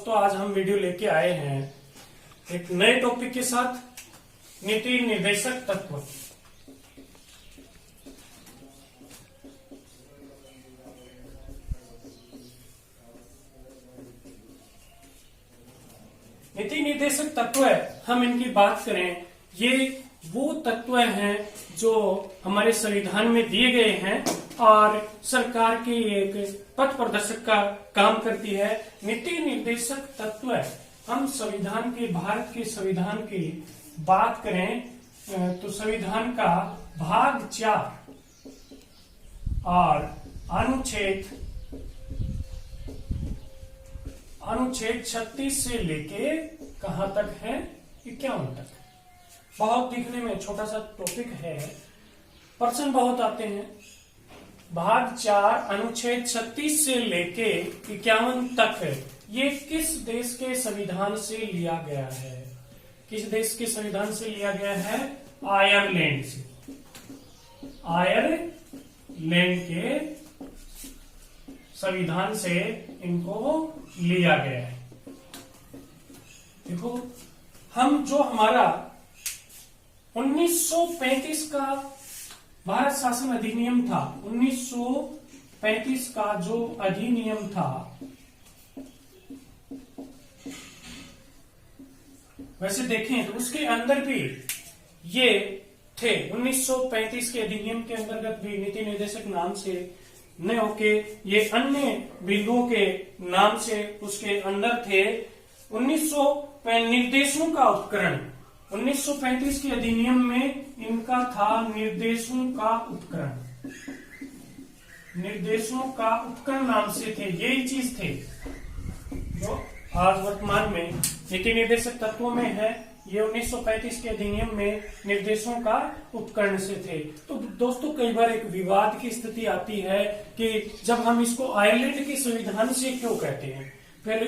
दोस्तों, आज हम वीडियो लेके आए हैं एक नए टॉपिक के साथ, नीति निर्देशक तत्व। नीति निर्देशक तत्व हम इनकी बात करें, ये वो तत्व हैं जो हमारे संविधान में दिए गए हैं और सरकार की एक पथ प्रदर्शक का काम करती है। नीति निर्देशक तत्व हम संविधान के, भारत के संविधान की बात करें तो संविधान का भाग 4 और अनुच्छेद 36 से लेके कहां तक है, 51 तक। बहुत दिखने में छोटा सा टॉपिक है, प्रश्न बहुत आते हैं। भाग 4 अनुच्छेद 36 से लेके 51 तक है, ये किस देश के संविधान से लिया गया है? किस देश के संविधान से लिया गया है? आयरलैंड से। आयरलैंड के संविधान से इनको लिया गया है। देखो, हम जो हमारा 1935 का भारत शासन अधिनियम था, 1935 का जो अधिनियम था, वैसे देखें तो उसके अंदर भी ये थे। 1935 के अधिनियम के अंतर्गत भी नीति निर्देशक नाम से न होके ये अन्य बिंदुओं के नाम से उसके अंदर थे। 1935 निर्देशों का उपकरण, 1935 के अधिनियम में इनका था निर्देशों का उपकरण। निर्देशों का उपकरण नाम से थे, यही चीज थे जो आज वर्तमान में नीति निर्देशक तत्वों में है। ये 1935 के अधिनियम में निर्देशों का उपकरण से थे। तो दोस्तों, कई बार एक विवाद की स्थिति आती है कि जब हम इसको आयरलैंड के संविधान से क्यों कहते हैं। फिर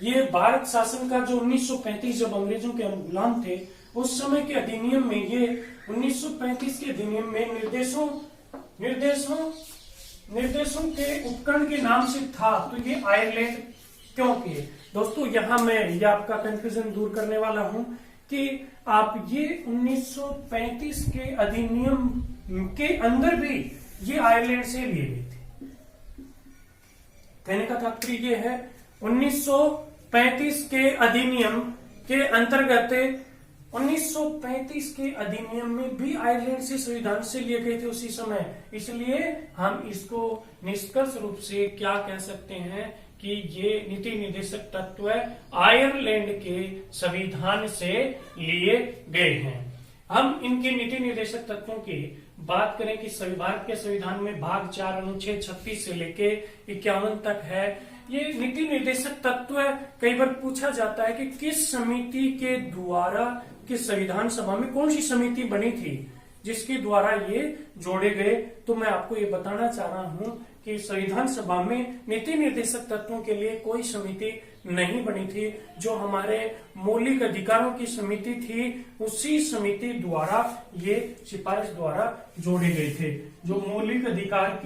ये भारत शासन का जो 1935 जब अंग्रेजों के हम गुलाम थे, उस समय के अधिनियम में, ये 1935 के अधिनियम में निर्देशों के उपकरण के नाम से था, तो ये आयरलैंड क्यों किए? दोस्तों, यहां मैं ये आपका कंफ्यूजन दूर करने वाला हूं कि आप ये 1935 के अधिनियम के अंदर भी ये आयरलैंड से लिए गए थे। कहने का तात्पर्य ये है, 1935 के अधिनियम के अंतर्गत 1935 के अधिनियम में भी आयरलैंड से संविधान से लिए गए थे उसी समय। इसलिए हम इसको निष्कर्ष रूप से क्या कह सकते हैं कि ये नीति निर्देशक तत्व आयरलैंड के संविधान से लिए गए हैं। हम इनके नीति निर्देशक तत्वों की बात करें कि भारत के संविधान में भाग 4 अनुच्छेद 36 से लेके 51 तक है। ये नीति निर्देशक तत्व कई बार पूछा जाता है कि किस समिति के द्वारा, किस संविधान सभा में कौन सी समिति बनी थी जिसके द्वारा ये जोड़े गए। तो मैं आपको ये बताना चाह रहा हूं कि संविधान सभा में नीति निर्देशक तत्वों के लिए कोई समिति नहीं बनी थी। जो हमारे मौलिक अधिकारों की समिति थी, उसी समिति द्वारा ये सिफारिश द्वारा जोड़े गए थे। जो मौलिक अधिकारों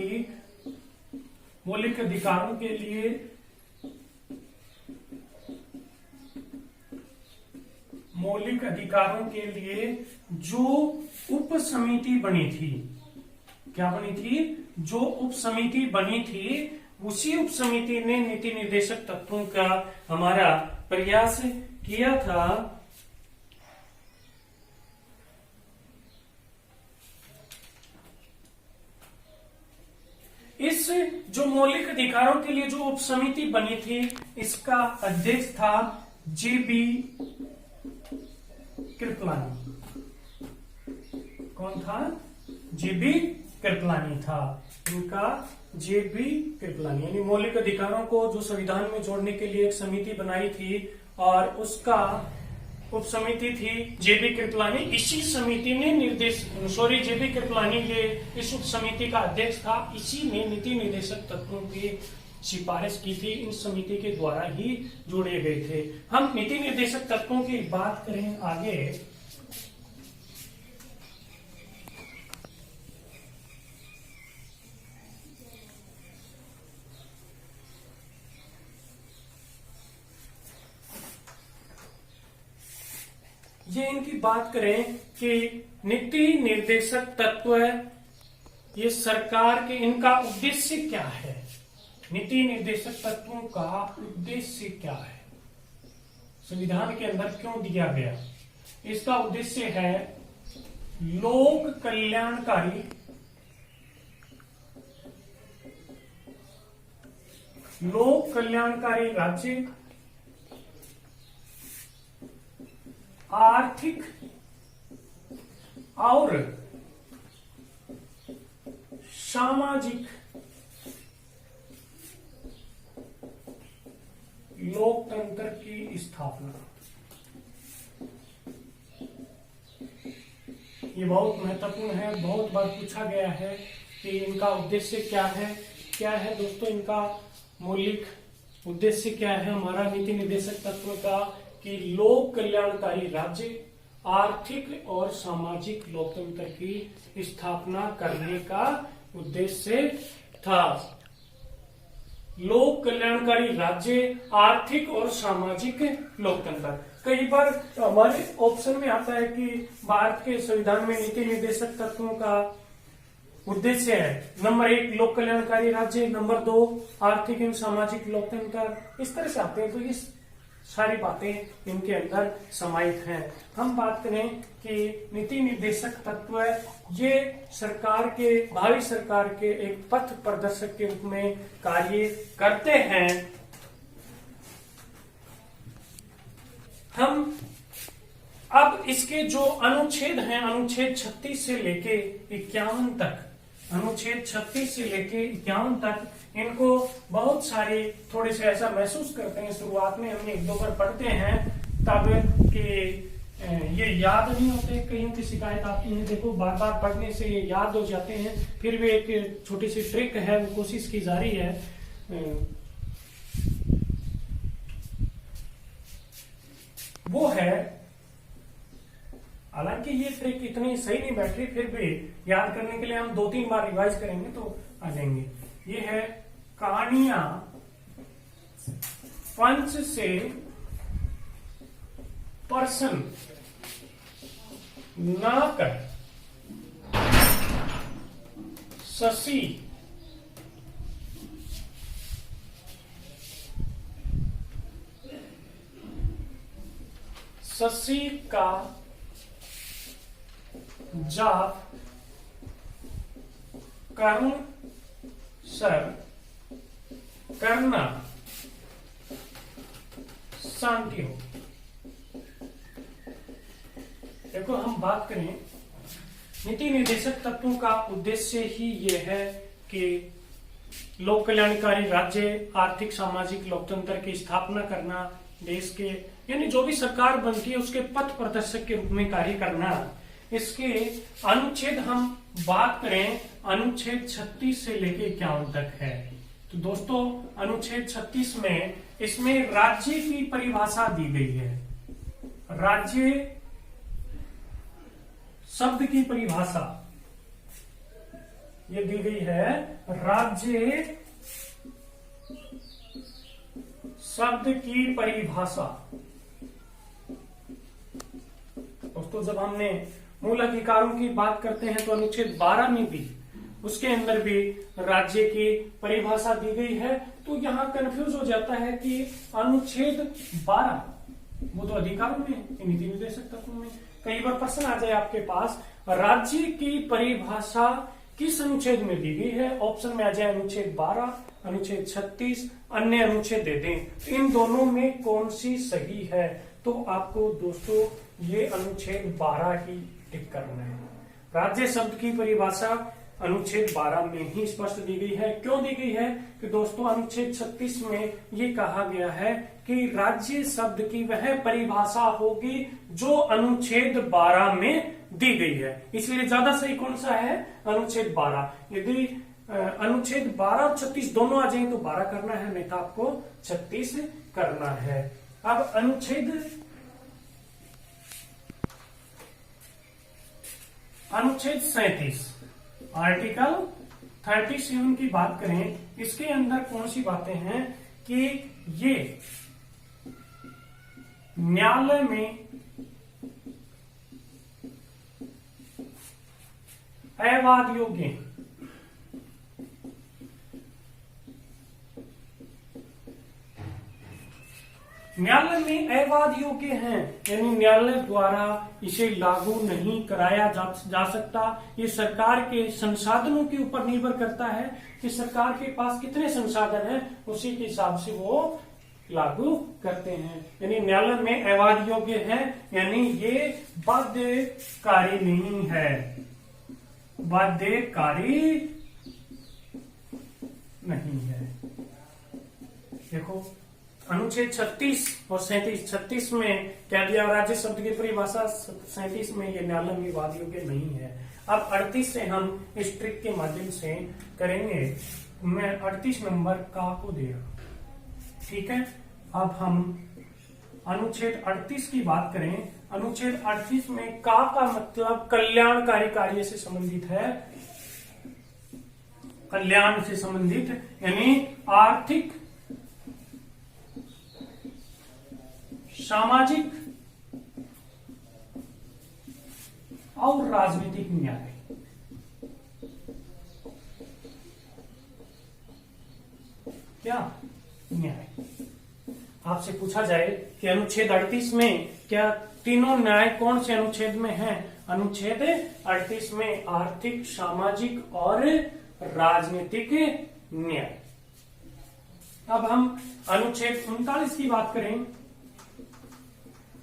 के लिए जो उप समिति बनी थी, क्या बनी थी? जो उप समिति बनी थी, उसी उप समिति ने नीति निर्देशक तत्वों का हमारा प्रयास किया था। इस जो मौलिक अधिकारों के लिए जो उप समिति बनी थी, इसका अध्यक्ष था जेबी कृपलानी। कौन था? जेबी कृपलानी था। इनका जेबी कृपलानी, यानी मौलिक अधिकारों को जो संविधान में जोड़ने के लिए एक समिति बनाई थी और उसका उप समिति थी जेबी कृपलानी। इसी समिति ने जेबी कृपलानी ये इस उप समिति का अध्यक्ष था। इसी ने नीति निर्देशक तत्वों की सिफारिश की थी, इन समिति के द्वारा ही जोड़े गए थे। हम नीति निर्देशक तत्वों की बात करें आगे, ये इनकी बात करें कि नीति निर्देशक तत्व, ये सरकार के, इनका उद्देश्य क्या है? नीति निर्देशक तत्वों का उद्देश्य क्या है? संविधान के अंदर क्यों दिया गया? इसका उद्देश्य है लोक कल्याणकारी, राज्य, आर्थिक और सामाजिक लोकतंत्र की स्थापना। ये बहुत महत्वपूर्ण है, बहुत बार पूछा गया है कि इनका उद्देश्य क्या है। क्या है दोस्तों इनका मौलिक उद्देश्य क्या है हमारा नीति निर्देशक तत्व का? कि लोक कल्याणकारी राज्य, आर्थिक और सामाजिक लोकतंत्र की स्थापना करने का उद्देश्य था। लोक कल्याणकारी राज्य, आर्थिक और सामाजिक लोकतंत्र। कई बार हमारे ऑप्शन में आता है कि भारत के संविधान में नीति निर्देशक तत्वों का उद्देश्य है नंबर 1 लोक कल्याणकारी राज्य, नंबर 2 आर्थिक एवं सामाजिक लोकतंत्र। इस तरह से आते हैं, तो ये सारी बातें इनके अंदर समाहित हैं। हम बात करें कि नीति निर्देशक तत्व ये सरकार के, भावी सरकार के एक पथ प्रदर्शक के रूप में कार्य करते हैं। हम अब इसके जो अनुच्छेद हैं, अनुच्छेद 36 से लेके 51 तक, अनुच्छेद 36 से लेके 51 तक, इनको बहुत सारे थोड़े से ऐसा महसूस करते हैं, शुरुआत में हमने 1-2 बार पढ़ते हैं तब कि ये याद नहीं होते। कईयों की शिकायत आती है, देखो बार बार पढ़ने से ये याद हो जाते हैं। फिर भी एक छोटी सी ट्रिक है, वो कोशिश की जा रही है। वो है, हालांकि ये ट्रिक इतनी सही नहीं बैठ रही, फिर भी याद करने के लिए हम 2-3 बार रिवाइज करेंगे तो आ जाएंगे। ये है कहानियां पंच से पर्सन ना कर शशि का जाप कर्म सर करना शांति हो। देखो हम बात करें, नीति निर्देशक तत्वों का उद्देश्य ही ये है कि लोक कल्याणकारी राज्य, आर्थिक सामाजिक लोकतंत्र की स्थापना करना, देश के यानी जो भी सरकार बनती है उसके पथ प्रदर्शक के रूप में कार्य करना। इसके अनुच्छेद हम बात करें, अनुच्छेद 36 से लेके 51 तक है। तो दोस्तों अनुच्छेद 36 में इसमें राज्य की परिभाषा दी गई है। राज्य शब्द की परिभाषा ये दी गई है। राज्य शब्द की परिभाषा दोस्तों, जब हमने मूल अधिकारों की बात करते हैं तो अनुच्छेद 12 में भी, उसके अंदर भी राज्य की परिभाषा दी गई है। तो यहां कंफ्यूज हो जाता है कि अनुच्छेद 12 वो तो अधिकारों में, नीति निर्देशक तत्वों में। कई बार प्रश्न आ जाए आपके पास, राज्य की परिभाषा किस अनुच्छेद में दी गई है? ऑप्शन में आ जाए अनुच्छेद 12, अनुच्छेद 36, अन्य अनुच्छेद दे दें। इन दोनों में कौन सी सही है? तो आपको दोस्तों ये अनुच्छेद 12 ही टिक करना है। राज्य शब्द की परिभाषा अनुच्छेद 12 में ही स्पष्ट दी गई है। क्यों दी गई है? कि दोस्तों अनुच्छेद 36 में ये कहा गया है कि राज्य शब्द की वह परिभाषा होगी जो अनुच्छेद 12 में दी गई है। इसलिए ज्यादा सही कौन सा है? अनुच्छेद 12। यदि अनुच्छेद 12 और 36 दोनों आ जाए तो 12 करना है, नहीं तो आपको 36 करना है। अब अनुच्छेद 37 आर्टिकल 37 की बात करें, इसके अंदर कौन सी बातें हैं कि ये न्यायालय में अवाद योग्य, न्यायालय में अवाद योग्य हैं, यानी न्यायालय द्वारा इसे लागू नहीं कराया जा सकता। ये सरकार के संसाधनों के ऊपर निर्भर करता है कि सरकार के पास कितने संसाधन हैं, उसी के हिसाब से वो लागू करते हैं। यानी न्यायालय में अवाद योग्य है, यानी ये बाध्यकारी नहीं है, बाध्यकारी नहीं है। देखो अनुच्छेद 36 और 37 में क्या दिया, राज्य शब्द की परिभाषा 37 में ये न्यायालय में वाद योग्य नहीं है। अब 38 से हम इस ट्रिक के माध्यम से करेंगे। मैं 38 नंबर का को दे रहा, ठीक है। अब हम अनुच्छेद 38 की बात करें। अनुच्छेद 38 में का मतलब कल्याणकारी कार्य से संबंधित है, कल्याण से संबंधित, यानी आर्थिक, सामाजिक और राजनीतिक न्याय। क्या न्याय? आपसे पूछा जाए कि अनुच्छेद 38 में क्या तीनों न्याय कौन से अनुच्छेद में हैं? अनुच्छेद 38 में आर्थिक, सामाजिक और राजनीतिक न्याय। अब हम अनुच्छेद 39 की बात करें।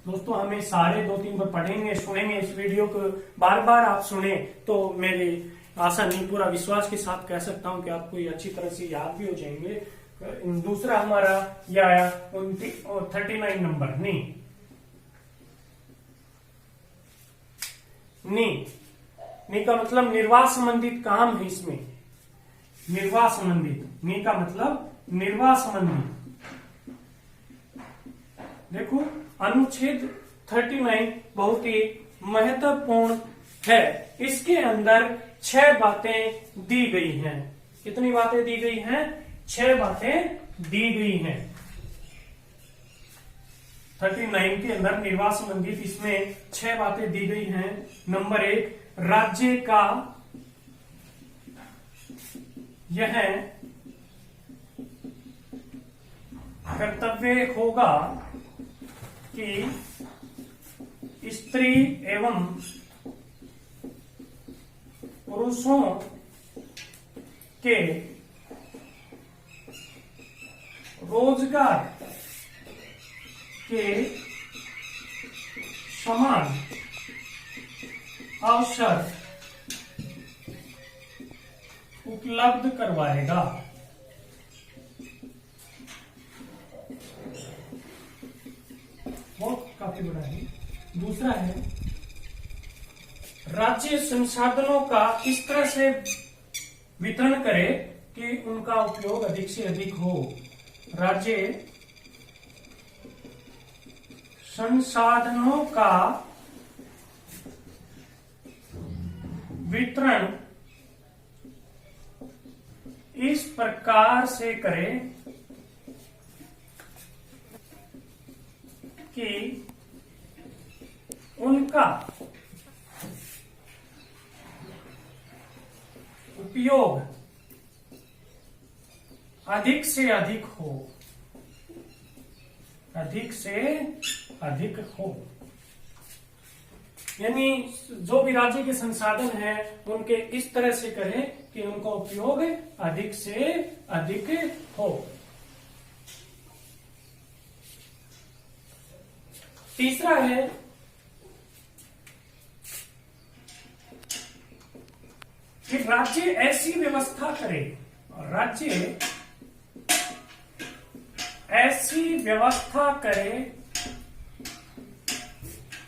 दोस्तों हमें सारे 2-3 बार पढ़ेंगे, सुनेंगे इस वीडियो को, बार बार आप सुने तो मेरी आशा नहीं, पूरा विश्वास के साथ कह सकता हूं कि आपको ये अच्छी तरह से याद भी हो जाएंगे। दूसरा हमारा यह आया 39 नंबर, नी का मतलब निर्वाह संबंधित काम है। इसमें निर्वाह संबंधित, नी का मतलब निर्वाह संबंधित। देखो अनुच्छेद 39 बहुत ही महत्वपूर्ण है। इसके अंदर 6 बातें दी गई हैं। कितनी बातें दी गई हैं? 6 बातें दी गई हैं 39 के अंदर निर्वाह संबंधित। इसमें 6 बातें दी गई हैं। नंबर 1, राज्य का यह कर्तव्य होगा कि स्त्री एवं पुरुषों के रोजगार के समान अवसर उपलब्ध करवाएगा। वो काफी बड़ा है। दूसरा है, राज्य संसाधनों का इस तरह से वितरण करे कि उनका उपयोग अधिक से अधिक हो। राज्य संसाधनों का वितरण इस प्रकार से करे कि उनका उपयोग अधिक से अधिक हो, अधिक से अधिक हो। यानी जो भी राज्य के संसाधन हैं उनके इस तरह से करें कि उनका उपयोग अधिक से अधिक हो। तीसरा है, कि राज्य ऐसी व्यवस्था करे, राज्य ऐसी व्यवस्था करे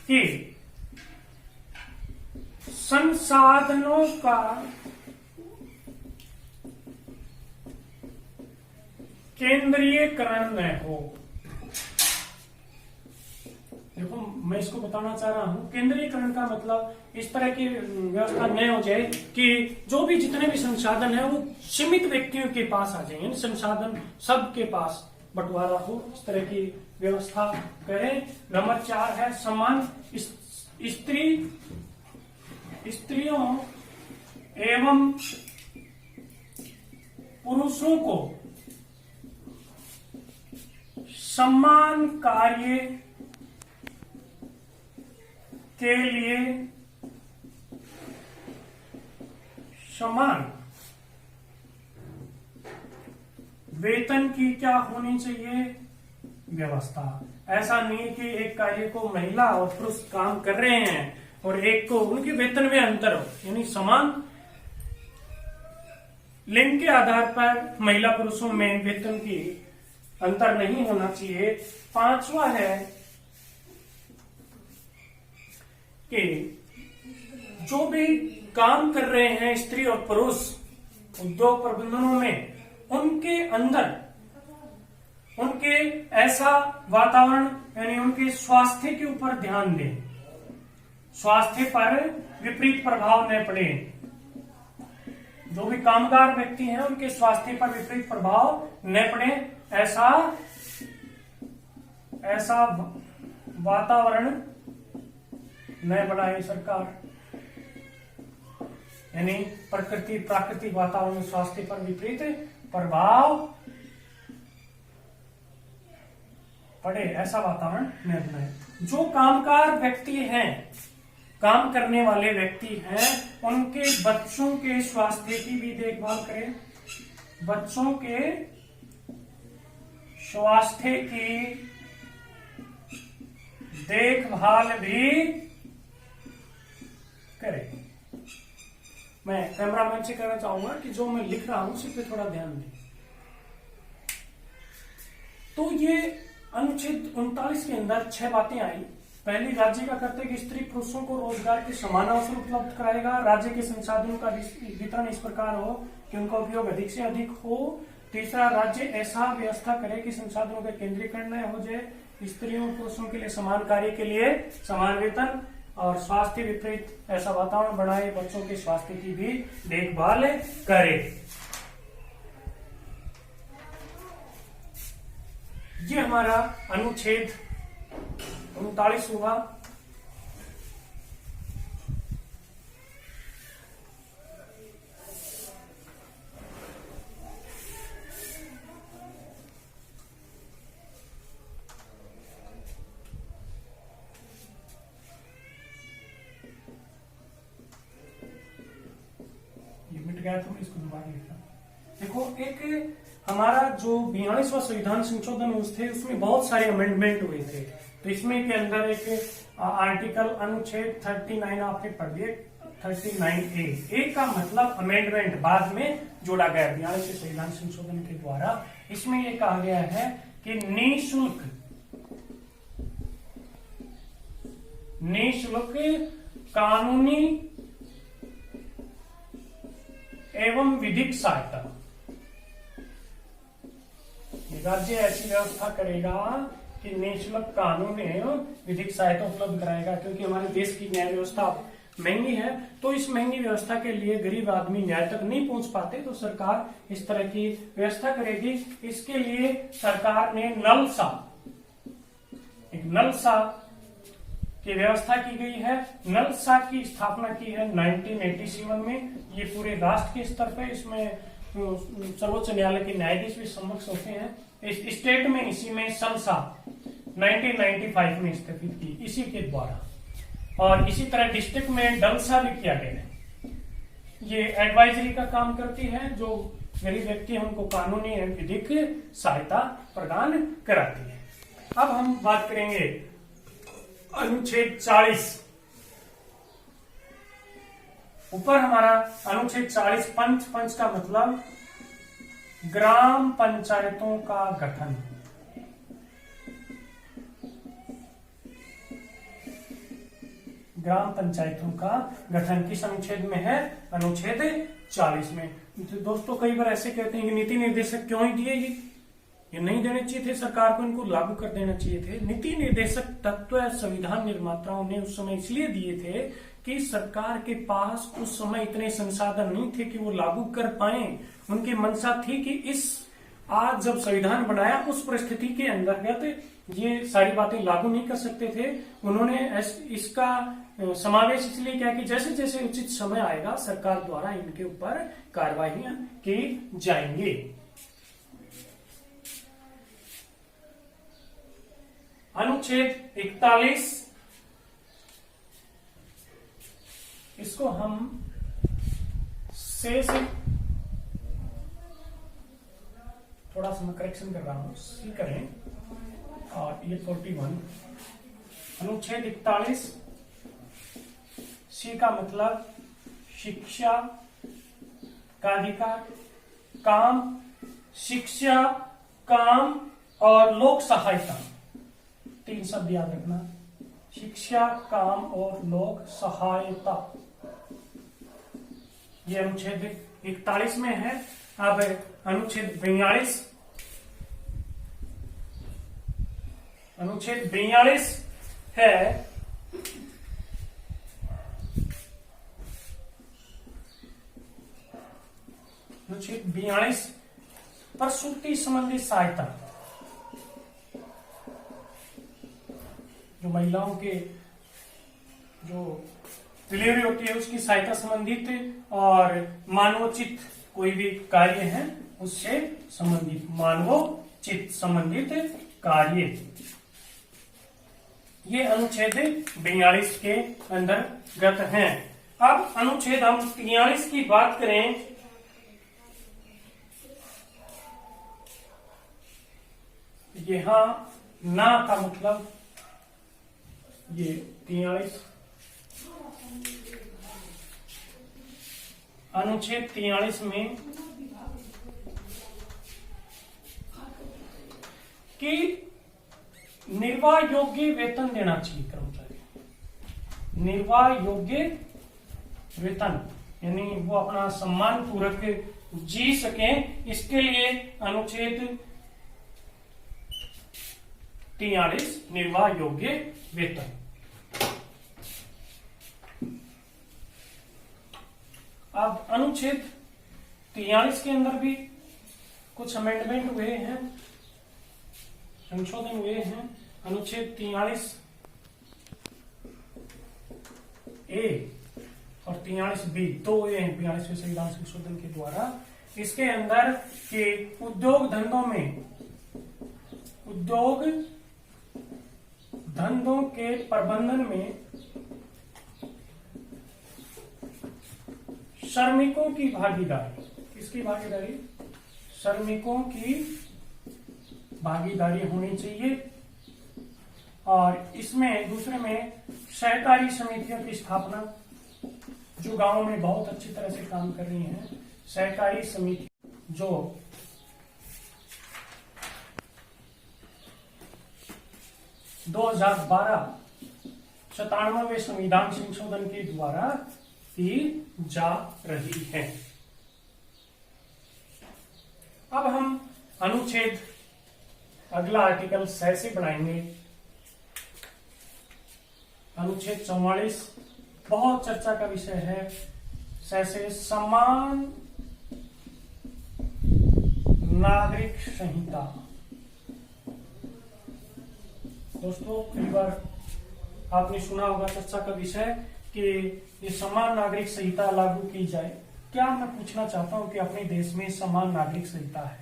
कि संसाधनों का केंद्रीयकरण न हो। देखो मैं इसको बताना चाह रहा हूं, केंद्रीयकरण का मतलब इस तरह की व्यवस्था न हो जाए कि जो भी जितने भी संसाधन है वो सीमित व्यक्तियों के पास आ जाए, संसाधन सबके पास बंटवारा हो, इस तरह की व्यवस्था करें। नंबर 4 है, समान स्त्रियों एवं पुरुषों को समान कार्य के लिए समान वेतन की क्या होनी चाहिए? व्यवस्था। ऐसा नहीं है कि एक कार्य को महिला और पुरुष काम कर रहे हैं और एक को उनके वेतन में अंतर हो, यानी समान लिंग के आधार पर महिला पुरुषों में वेतन की अंतर नहीं होना चाहिए। पांचवा है कि जो भी काम कर रहे हैं स्त्री और पुरुष उद्योग प्रबंधनों में, उनके अंदर उनके ऐसा वातावरण यानी उनके स्वास्थ्य के ऊपर ध्यान दें, स्वास्थ्य पर विपरीत प्रभाव न पड़े। जो भी कामगार व्यक्ति हैं उनके स्वास्थ्य पर विपरीत प्रभाव न पड़े, ऐसा वातावरण न बनाए सरकार। यानी प्राकृतिक वातावरण में स्वास्थ्य पर विपरीत प्रभाव पड़े, ऐसा वातावरण न बनाए। जो कामगार व्यक्ति हैं, काम करने वाले व्यक्ति हैं, उनके बच्चों के स्वास्थ्य की भी देखभाल करें, बच्चों के स्वास्थ्य की देखभाल भी करें। मैं कैमरामैन से कहना चाहूंगा कि जो मैं लिख रहा हूं उसी पे थोड़ा ध्यान दें। तो ये अनुच्छेद 39 के अंदर 6 बातें आई। पहली, राज्य का कर्तव्य कि स्त्री पुरुषों को रोजगार के समान अवसर उपलब्ध कराएगा। राज्य के संसाधनों का वितरण इस प्रकार हो कि उनका उपयोग अधिक से अधिक हो। तीसरा, राज्य ऐसा व्यवस्था करे कि संसाधनों का केंद्रीकरण न हो जाए। स्त्रियों और पुरुषों के लिए समान कार्य के लिए समान वेतन और स्वास्थ्य विपरीत ऐसा वातावरण बनाए, बच्चों के स्वास्थ्य की भी देखभाल करे। ये हमारा अनुच्छेद 39 हुआ। ये मिट गया तो इसको दोबारा लिखा। देखो, एक हमारा जो 42वां संविधान संशोधन हुए थे उसमें बहुत सारे अमेंडमेंट हुए थे। तो इसमें के अंदर एक आर्टिकल अनुच्छेद 39 आपने पढ़ दिए, 39A। ए का मतलब अमेंडमेंट, बाद में जोड़ा गया 42वें संविधान संशोधन के द्वारा। इसमें यह कहा गया है कि निःशुल्क कानूनी एवं विधिक सहायता, राज्य ऐसी व्यवस्था करेगा कि निःशुल्क कानून एवं विधिक सहायता उपलब्ध कराएगा। क्योंकि हमारे देश की न्याय व्यवस्था महंगी है, तो इस महंगी व्यवस्था के लिए गरीब आदमी न्याय तक नहीं पहुंच पाते, तो सरकार इस तरह की व्यवस्था करेगी। इसके लिए सरकार ने नलसा की व्यवस्था की गई है। नलसा की स्थापना की है 1987 में। ये पूरे राष्ट्र के स्तर पर इसमें सर्वोच्च न्यायालय के न्यायाधीश भी समक्ष होते हैं। इस स्टेट में इसी में संसा 1995 में स्थापित की इसी के द्वारा, और इसी तरह डिस्ट्रिक्ट में डलसा भी किया गया है। ये एडवाइजरी का काम करती है, जो गरीब व्यक्ति है उनको कानूनी एवं विधिक सहायता प्रदान कराती है। अब हम बात करेंगे अनुच्छेद 40। ऊपर हमारा अनुच्छेद 40 पंच का मतलब ग्राम पंचायतों का गठन। ग्राम पंचायतों का गठन किस अनुच्छेद में है? अनुच्छेद 40 में। तो दोस्तों, कई बार ऐसे कहते हैं कि नीति निर्देशक क्यों ही दिए, ये नहीं देने चाहिए थे सरकार को, इनको लागू कर देना चाहिए थे। नीति निर्देशक तत्व संविधान निर्माताओं ने उस समय इसलिए दिए थे कि सरकार के पास उस समय इतने संसाधन नहीं थे कि वो लागू कर पाए। उनकी मंशा थी कि इस आज जब संविधान बनाया उस परिस्थिति के अंतर्गत ये सारी बातें लागू नहीं कर सकते थे। उन्होंने इसका समावेश इसलिए किया कि जैसे जैसे उचित समय आएगा सरकार द्वारा इनके ऊपर कार्रवाई की जाएंगी। अनुच्छेद 41, इसको हम से थोड़ा सा मैं करेक्शन कर रहा हूं, सी करें, और ये 41। अनुच्छेद 41 सी का मतलब शिक्षा का अधिकार, काम, शिक्षा, काम और लोक सहायता, 3 शब्द याद रखना, शिक्षा, काम और लोक सहायता, ये अनुच्छेद 41 में है। अब अनुच्छेद 42, अनुच्छेद 42 है अनुच्छेद 42 प्रसूति संबंधी सहायता, जो महिलाओं के जो डिलीवरी होती है उसकी सहायता संबंधित और मानवोचित कोई भी कार्य है उससे संबंधित, मानवोचित संबंधित कार्य, ये अनुच्छेद 42 के अंतर्गत हैं। अब अनुच्छेद हम 43 की बात करें, यहां ना का मतलब ये 43, अनुच्छेद 43 में कि निर्वाह योग्य वेतन देना चाहिए कर्मचारी, निर्वाह योग्य वेतन, यानी वो अपना सम्मान पूर्वक जी सके, इसके लिए अनुच्छेद 43 निर्वाह योग्य वेतन। अब अनुच्छेद 43 के अंदर भी कुछ अमेंडमेंट हुए हैं, संशोधन हुए हैं। अनुच्छेद 43 ए और 43 बी, 2 ए 42वें संविधान संशोधन के द्वारा, इसके अंदर के उद्योग धंधों में, उद्योग धंधों के प्रबंधन में श्रमिकों की भागीदारी, किसकी भागीदारी, श्रमिकों की भागीदारी होनी चाहिए। और इसमें दूसरे में सहकारी समितियों की स्थापना, जो गांवों में बहुत अच्छी तरह से काम कर रही हैं, सहकारी समिति जो 2012 97वें संविधान संशोधन के द्वारा की जा रही है। अब हम अनुच्छेद अगला आर्टिकल 6 से बढ़ाएंगे। अनुच्छेद 44 बहुत चर्चा का विषय है। 6 से समान नागरिक संहिता। दोस्तों कई बार आपने सुना होगा चर्चा का विषय कि ये समान नागरिक संहिता लागू की जाए। क्या मैं पूछना चाहता हूं कि अपने देश में समान नागरिक संहिता है?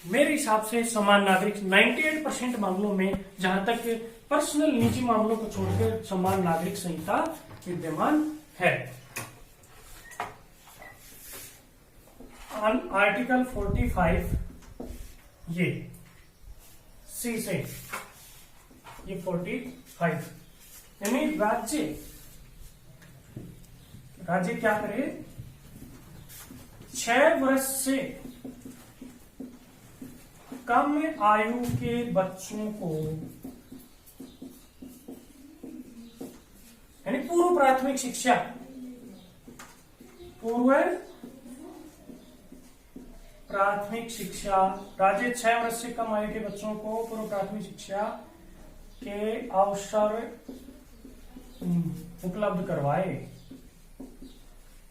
मेरे हिसाब से समान नागरिक 98% मामलों में, जहां तक पर्सनल निजी मामलों को छोड़कर समान नागरिक संहिता विद्यमान है। आर्टिकल 45 ये सी से, ये 45 यानी राज्य क्या करे, 6 वर्ष से कम आयु के बच्चों को, यानी पूर्व प्राथमिक शिक्षा, पूर्व प्राथमिक शिक्षा, राज्य 6 वर्ष से कम आयु के बच्चों को पूर्व प्राथमिक शिक्षा के अवसर उपलब्ध करवाए,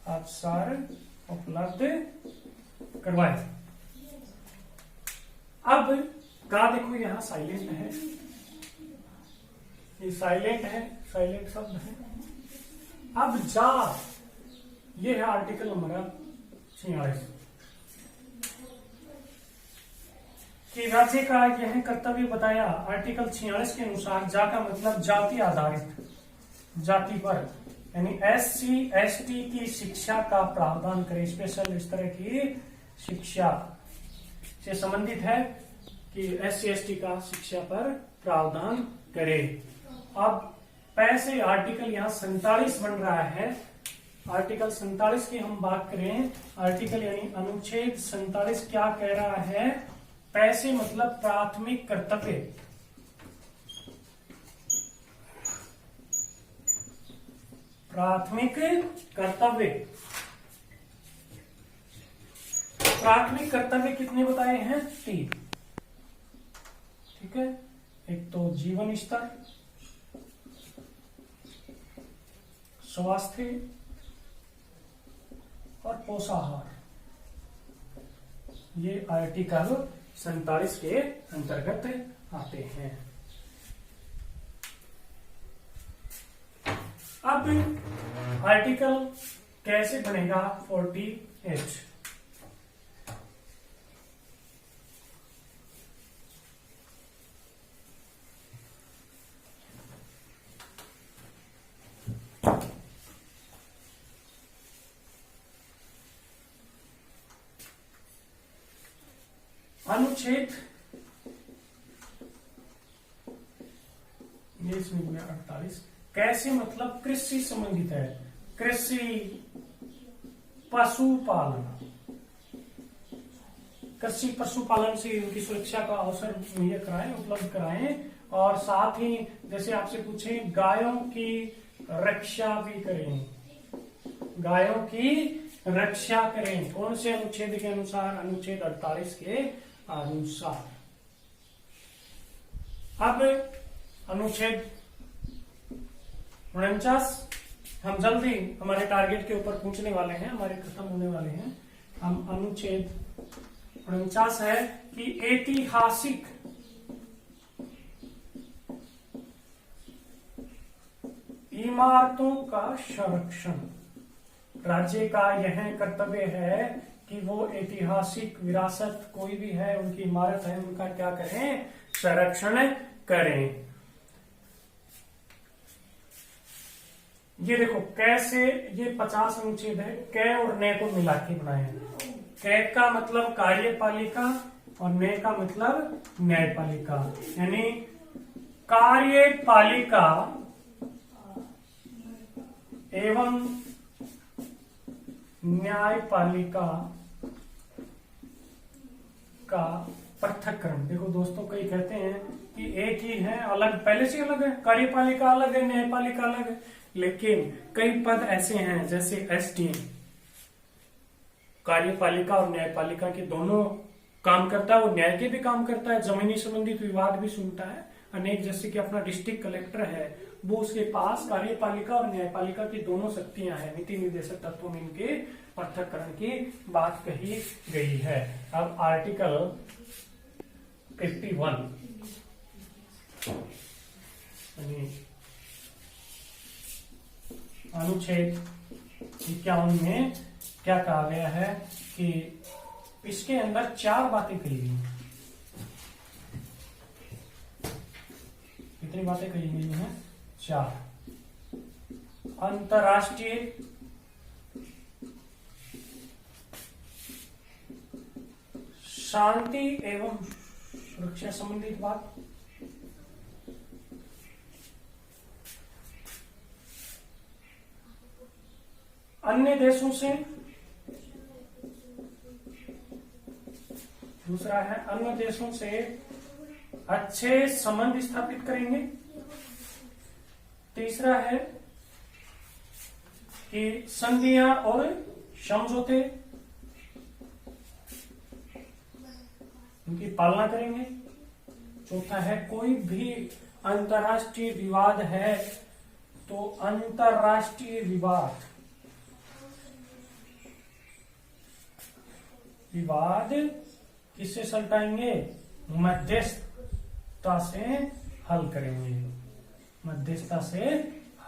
अवसर उपलब्ध करवाए। अब का देखो यहाँ साइलेंट है, ये साइलेंट है, साइलेंट शब्द है। अब जा, ये है आर्टिकल नंबर 46 कि राज्य का यह कर्तव्य बताया। आर्टिकल 46 के अनुसार जा का मतलब जाति आधारित, जाति पर, यानी SC/ST की शिक्षा का प्रावधान करे। स्पेशल इस तरह की शिक्षा से संबंधित है कि SC/ST का शिक्षा पर प्रावधान करे। अब पैसे आर्टिकल यहाँ 47 बन रहा है। आर्टिकल 47 की हम बात करें, आर्टिकल यानी अनुच्छेद 47 क्या कह रहा है? पैसे मतलब प्राथमिक कर्तव्य, प्राथमिक कर्तव्य। प्राथमिक कर्तव्य कितने बताए हैं? 3। ठीक है, एक तो जीवन स्तर, स्वास्थ्य और पोषाहार, ये आर्टिकल 47 के अंतर्गत आते हैं। अब आर्टिकल कैसे बनेगा 48? अनुच्छेद 48 कैसे मतलब कृषि संबंधित है। कृषि, पशुपालन, कृषि पशुपालन से उनकी सुरक्षा का अवसर मुहैया कराएं, उपलब्ध कराएं, और साथ ही जैसे आपसे पूछे गायों की रक्षा भी करें, गायों की रक्षा करें। कौन से अनुच्छेद के अनुसार? अनुच्छेद 48 के अनुसार। अब अनुच्छेद 49, हम जल्दी हमारे टारगेट के ऊपर पहुंचने वाले हैं, हमारे खत्म होने वाले हैं। हम अनुच्छेद 49 है कि ऐतिहासिक इमारतों का संरक्षण। राज्य का यह कर्तव्य है कि वो ऐतिहासिक विरासत कोई भी है, उनकी इमारत है, उनका क्या करें? संरक्षण करें। ये देखो कैसे, ये 50 अनुच्छेद है, कै और ने को मिला के बनाए हैं। कै का मतलब कार्यपालिका और ने का मतलब न्यायपालिका, यानी कार्यपालिका एवं न्यायपालिका का पृथक्करण। देखो दोस्तों, कई कहते हैं कि एक ही है, अलग, पहले से अलग है, कार्यपालिका अलग है, न्यायपालिका अलग है, लेकिन कई पद ऐसे हैं जैसे SDM कार्यपालिका और न्यायपालिका के दोनों काम करता है, वो न्याय के भी काम करता है, जमीनी संबंधित विवाद भी सुनता है। अनेक जैसे कि अपना डिस्ट्रिक्ट कलेक्टर है, वो उसके पास कार्यपालिका और न्यायपालिका की दोनों शक्तियां हैं। नीति निर्देशक तत्वों में इनके पृथक्करण की बात कही गई है। अब आर्टिकल 51 अनुच्छेद 51 में क्या कहा गया है कि इसके अंदर 4 बातें कही गई। कितनी बातें कही गई हैं? 4। अंतर्राष्ट्रीय शांति एवं सुरक्षा संबंधित बात, अन्य देशों से, दूसरा है अन्य देशों से अच्छे संबंध स्थापित करेंगे। तीसरा है कि संधियां और समझौते उनकी पालना करेंगे। चौथा है कोई भी अंतर्राष्ट्रीय विवाद है तो अंतर्राष्ट्रीय विवाद किससे सुलझाएंगे? मध्यस्थता से हल करेंगे, मध्यस्थता से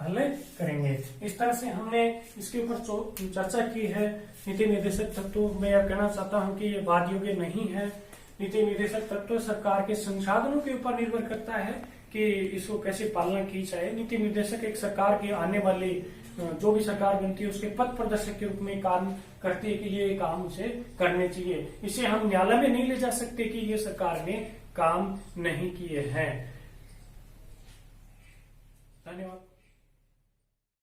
हल करेंगे। इस तरह से हमने इसके ऊपर चर्चा की है। नीति निर्देशक तत्व मैं यह कहना चाहता हूं कि ये वाद योग्य नहीं है। नीति निर्देशक तत्व सरकार के संसाधनों के ऊपर निर्भर करता है कि इसको कैसे पालना की जाए। नीति निर्देशक एक सरकार की आने वाली जो भी सरकार बनती है उसके पथ प्रदर्शक के रूप में काम करती है कि ये काम उसे करने चाहिए। इसे हम न्यायालय में नहीं ले जा सकते कि ये सरकार ने काम नहीं किए हैं। धन्यवाद।